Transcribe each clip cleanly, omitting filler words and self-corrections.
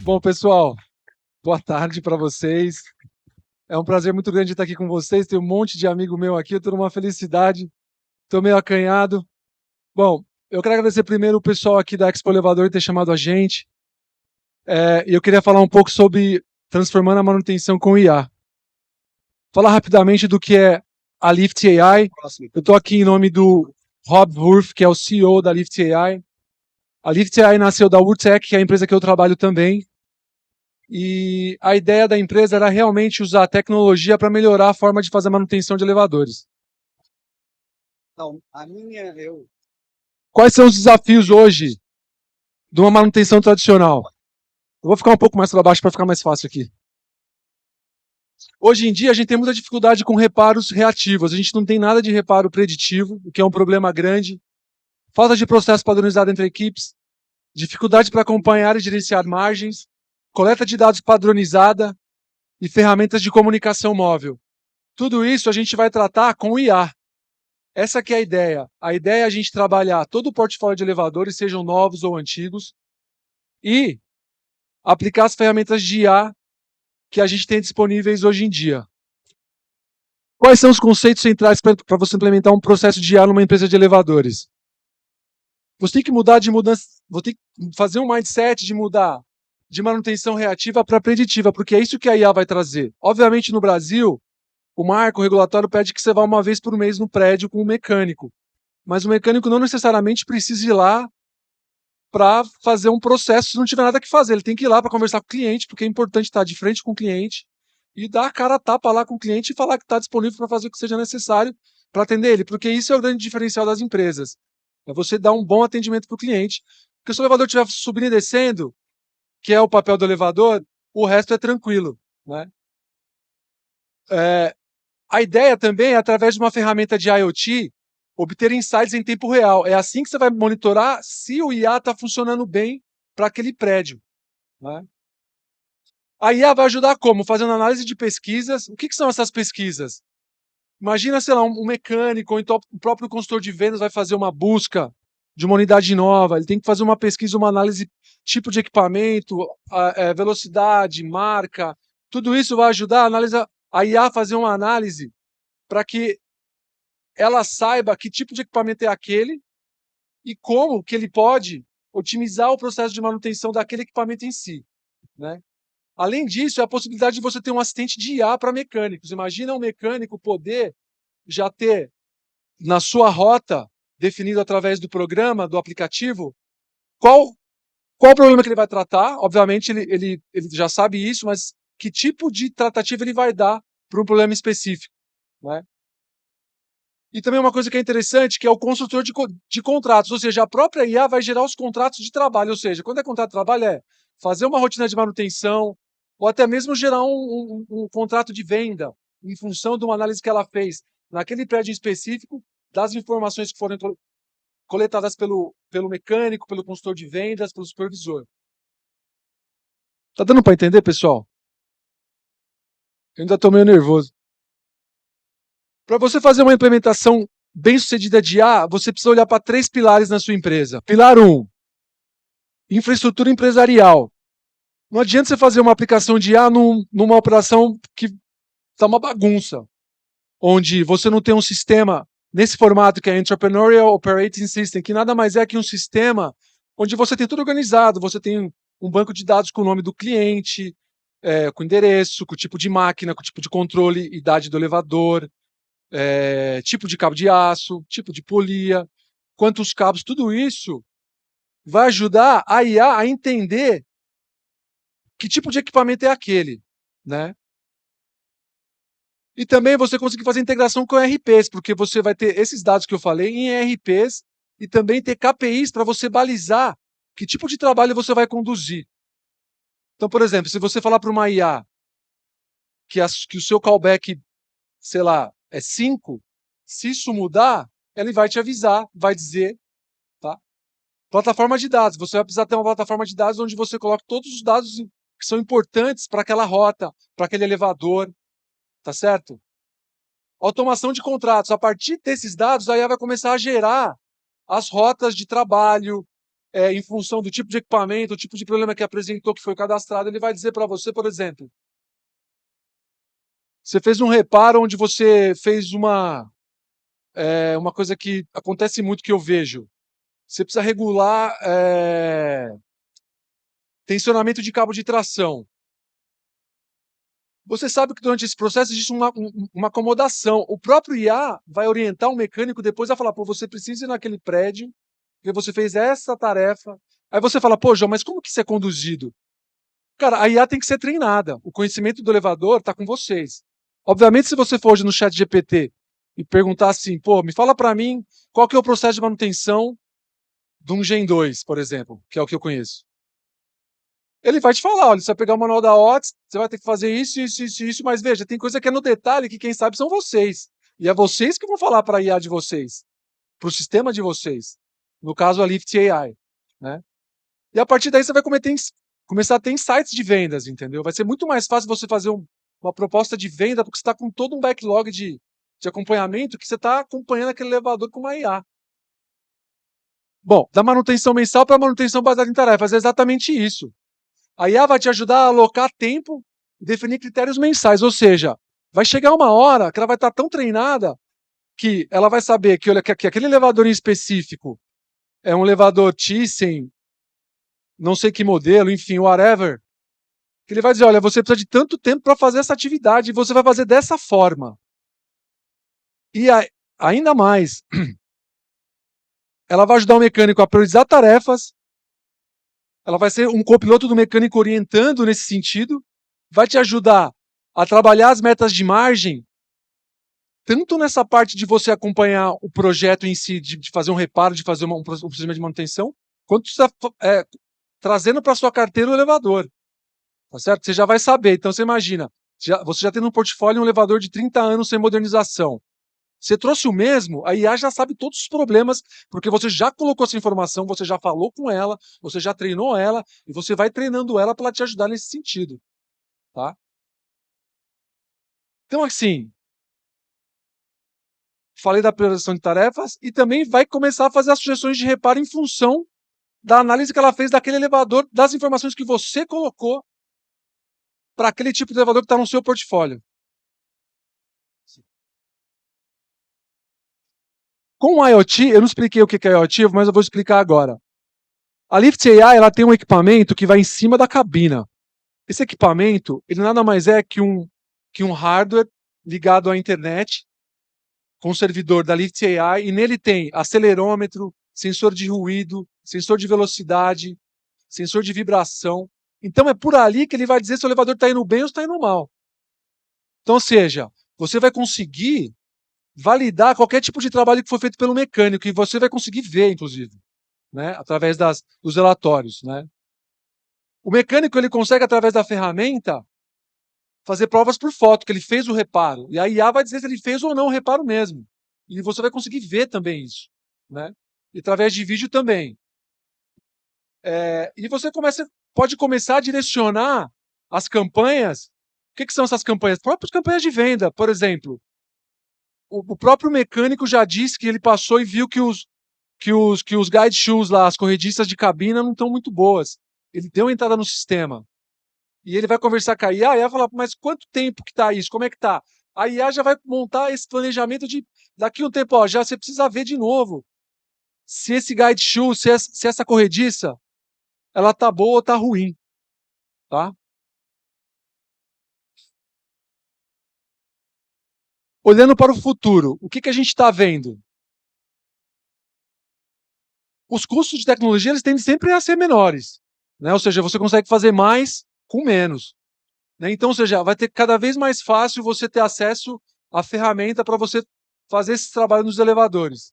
Bom, pessoal, boa tarde para vocês. É um prazer muito grande estar aqui com vocês. Tem um monte de amigo meu aqui, eu estou numa felicidade. Estou meio acanhado. Bom, eu quero agradecer primeiro o pessoal aqui da Expo Elevador ter chamado a gente. E eu queria falar um pouco sobre transformando a manutenção com IA. Falar rapidamente do que é a Lift AI. Eu estou aqui em nome do Rob Wurf, que é o CEO da Lift AI. A Lift AI nasceu da Urtec, que é a empresa que eu trabalho também. E a ideia da empresa era realmente usar a tecnologia para melhorar a forma de fazer manutenção de elevadores. Não, Quais são os desafios hoje de uma manutenção tradicional? Eu vou ficar um pouco mais para baixo para ficar mais fácil aqui. Hoje em dia a gente tem muita dificuldade com reparos reativos. A gente não tem nada de reparo preditivo, o que é um problema grande. Falta de processo padronizado entre equipes, dificuldade para acompanhar e gerenciar margens, coleta de dados padronizada e ferramentas de comunicação móvel. Tudo isso a gente vai tratar com o IA. Essa que é a ideia. A ideia é a gente trabalhar todo o portfólio de elevadores, sejam novos ou antigos, e aplicar as ferramentas de IA que a gente tem disponíveis hoje em dia. Quais são os conceitos centrais para você implementar um processo de IA numa empresa de elevadores? Você tem que você tem que fazer um mindset de mudar de manutenção reativa para preditiva, porque é isso que a IA vai trazer. Obviamente, no Brasil, o marco regulatório pede que você vá uma vez por mês no prédio com um mecânico. Mas o mecânico não necessariamente precisa ir lá para fazer um processo se não tiver nada que fazer. Ele tem que ir lá para conversar com o cliente, porque é importante estar de frente com o cliente e dar a cara a tapa lá com o cliente e falar que está disponível para fazer o que seja necessário para atender ele, porque isso é o grande diferencial das empresas. É você dar um bom atendimento para o cliente. Porque se o elevador estiver subindo e descendo, que é o papel do elevador, o resto é tranquilo, né? A ideia também é, através de uma ferramenta de IoT, obter insights em tempo real. É assim que você vai monitorar se o IA está funcionando bem para aquele prédio, né? A IA vai ajudar como? Fazendo análise de pesquisas. O que são essas pesquisas? Imagina, sei lá, um mecânico, ou então o próprio consultor de vendas vai fazer uma busca de uma unidade nova, ele tem que fazer uma pesquisa, uma análise, tipo de equipamento, velocidade, marca, tudo isso vai ajudar a IA a fazer uma análise para que ela saiba que tipo de equipamento é aquele e como que ele pode otimizar o processo de manutenção daquele equipamento em si, né? Além disso, é a possibilidade de você ter um assistente de IA para mecânicos. Imagina um mecânico poder já ter na sua rota, definido através do programa, do aplicativo, qual o problema que ele vai tratar. Obviamente, ele já sabe isso, mas que tipo de tratativa ele vai dar para um problema específico, né? E também uma coisa que é interessante, que é o construtor de contratos, ou seja, a própria IA vai gerar os contratos de trabalho, ou seja, quando é contrato de trabalho é fazer uma rotina de manutenção, ou até mesmo gerar um contrato de venda, em função de uma análise que ela fez naquele prédio específico, das informações que foram coletadas pelo mecânico, pelo consultor de vendas, pelo supervisor. Tá dando para entender, pessoal? Eu ainda estou meio nervoso. Para você fazer uma implementação bem-sucedida de IA, você precisa olhar para 3 pilares na sua empresa. Pilar 1, infraestrutura empresarial. Não adianta você fazer uma aplicação de IA numa operação que está uma bagunça, onde você não tem um sistema nesse formato que é Entrepreneurial Operating System, que nada mais é que um sistema onde você tem tudo organizado, você tem um banco de dados com o nome do cliente, com endereço, com o tipo de máquina, com o tipo de controle, idade do elevador, tipo de cabo de aço, tipo de polia, quantos cabos, tudo isso vai ajudar a IA a entender que tipo de equipamento é aquele, né? E também você conseguir fazer integração com ERPs, porque você vai ter esses dados que eu falei em ERPs e também ter KPIs para você balizar que tipo de trabalho você vai conduzir. Então, por exemplo, se você falar para uma IA que o seu callback, sei lá, é 5, se isso mudar, ele vai te avisar, vai dizer, tá? Plataforma de dados. Você vai precisar ter uma plataforma de dados onde você coloca todos os dados que são importantes para aquela rota, para aquele elevador, tá certo? Automação de contratos. A partir desses dados, a IA vai começar a gerar as rotas de trabalho, em função do tipo de equipamento, o tipo de problema que apresentou, que foi cadastrado, ele vai dizer para você, por exemplo, você fez um reparo onde você fez uma coisa que acontece muito que eu vejo. Você precisa regular tensionamento de cabo de tração. Você sabe que durante esse processo existe uma acomodação. O próprio IA vai orientar o mecânico depois a falar, pô, você precisa ir naquele prédio, porque você fez essa tarefa. Aí você fala, pô, João, mas como que isso é conduzido? Cara, a IA tem que ser treinada. O conhecimento do elevador está com vocês. Obviamente, se você for hoje no chat GPT e perguntar assim, pô, me fala para mim qual que é o processo de manutenção de um Gen 2, por exemplo, que é o que eu conheço. Ele vai te falar, olha, você vai pegar o manual da Otis, você vai ter que fazer isso, isso, isso, isso, mas veja, tem coisa que é no detalhe que quem sabe são vocês. E é vocês que vão falar para a IA de vocês, para o sistema de vocês. No caso, a Lift AI, né? E a partir daí você vai começar a ter insights de vendas, entendeu? Vai ser muito mais fácil você fazer uma proposta de venda, porque você está com todo um backlog de acompanhamento que você está acompanhando aquele elevador com uma IA. Bom, da manutenção mensal para manutenção baseada em tarefas, é exatamente isso. A IA vai te ajudar a alocar tempo e definir critérios mensais, ou seja, vai chegar uma hora que ela vai estar tão treinada que ela vai saber que, olha, que aquele elevador em específico é um elevador Thyssen, não sei que modelo, enfim, whatever, que ele vai dizer, olha, você precisa de tanto tempo para fazer essa atividade e você vai fazer dessa forma. E ainda mais, ela vai ajudar o mecânico a priorizar tarefas, ela vai ser um copiloto do mecânico orientando nesse sentido, vai te ajudar a trabalhar as metas de margem, tanto nessa parte de você acompanhar o projeto em si, de fazer um reparo, de fazer um procedimento de manutenção, quanto você está trazendo para sua carteira o elevador. Tá certo? Você já vai saber. Então você imagina, você já tem no portfólio um elevador de 30 anos sem modernização. Você trouxe o mesmo, a IA já sabe todos os problemas, porque você já colocou essa informação, você já falou com ela, você já treinou ela, e você vai treinando ela para ela te ajudar nesse sentido. Tá? Então, assim, falei da priorização de tarefas e também vai começar a fazer as sugestões de reparo em função da análise que ela fez daquele elevador, das informações que você colocou para aquele tipo de elevador que está no seu portfólio. Com o IoT, eu não expliquei o que é IoT, mas eu vou explicar agora. A Lift AI ela tem um equipamento que vai em cima da cabina. Esse equipamento, ele nada mais é que um hardware ligado à internet com o servidor da Lift AI, e nele tem acelerômetro, sensor de ruído, sensor de velocidade, sensor de vibração. Então é por ali que ele vai dizer se o elevador está indo bem ou está indo mal. Então, ou seja, você vai conseguir validar qualquer tipo de trabalho que foi feito pelo mecânico, e você vai conseguir ver, inclusive, né, através dos relatórios. Né. O mecânico ele consegue, através da ferramenta, fazer provas por foto, que ele fez o reparo. E a IA vai dizer se ele fez ou não o reparo mesmo. E você vai conseguir ver também isso. Né. E através de vídeo também. E você pode começar a direcionar as campanhas. O que são essas campanhas? Próprias campanhas de venda, por exemplo. O próprio mecânico já disse que ele passou e viu que os guide shoes lá, as corrediças de cabina não estão muito boas. Ele deu uma entrada no sistema. E ele vai conversar com a IA e vai falar, mas quanto tempo que está isso? Como é que está? A IA já vai montar esse planejamento de daqui a um tempo, ó, já você precisa ver de novo se esse guide shoe, se essa corrediça, ela tá boa ou tá ruim. Tá? Olhando para o futuro, o que a gente está vendo? Os custos de tecnologia eles tendem sempre a ser menores. Né? Ou seja, você consegue fazer mais com menos. Né? Então, ou seja, vai ter cada vez mais fácil você ter acesso à ferramenta para você fazer esse trabalho nos elevadores.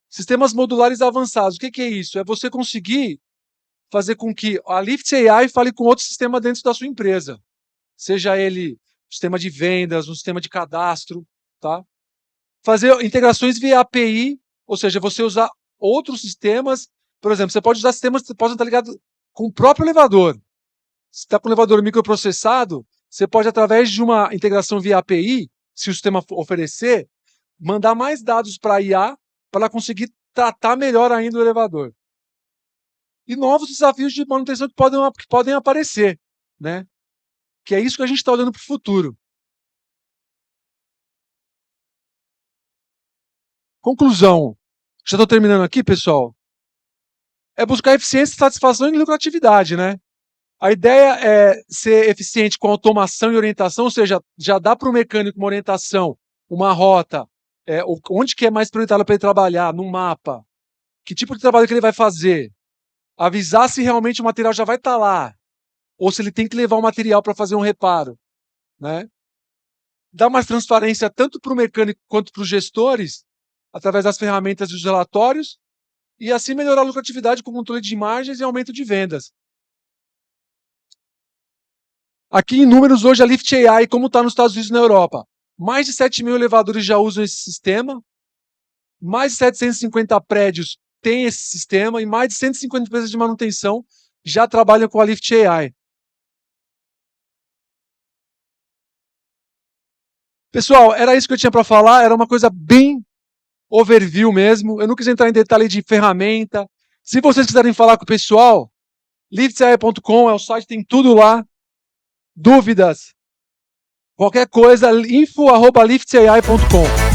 Sistemas modulares avançados, o que é isso? É você conseguir fazer com que a Lift AI fale com outro sistema dentro da sua empresa. Seja ele um sistema de vendas, um sistema de cadastro, tá? Fazer integrações via API, ou seja, você usar outros sistemas. Por exemplo, você pode usar sistemas que podem estar ligados com o próprio elevador. Se está com o elevador microprocessado, você pode, através de uma integração via API, se o sistema oferecer, mandar mais dados para a IA para ela conseguir tratar melhor ainda o elevador. E novos desafios de manutenção que podem aparecer, né? Que é isso que a gente está olhando para o futuro. Conclusão. Já estou terminando aqui, pessoal. É buscar eficiência, satisfação e lucratividade, né? A ideia é ser eficiente com automação e orientação, ou seja, já dá para o mecânico uma orientação, uma rota, onde que é mais prioritário para ele trabalhar, no mapa, que tipo de trabalho que ele vai fazer, avisar se realmente o material já vai estar lá, ou se ele tem que levar o material para fazer um reparo, né? Dá mais transparência tanto para o mecânico quanto para os gestores, através das ferramentas e dos relatórios, e assim melhorar a lucratividade com controle de margens e aumento de vendas. Aqui em números, hoje a Lift AI, como está nos Estados Unidos e na Europa. Mais de 7 mil elevadores já usam esse sistema, mais de 750 prédios têm esse sistema e mais de 150 empresas de manutenção já trabalham com a Lift AI. Pessoal, era isso que eu tinha para falar, era uma coisa bem overview mesmo, eu não quis entrar em detalhe de ferramenta. Se vocês quiserem falar com o pessoal, liftai.com é o site, tem tudo lá. Dúvidas, qualquer coisa, info@liftai.com.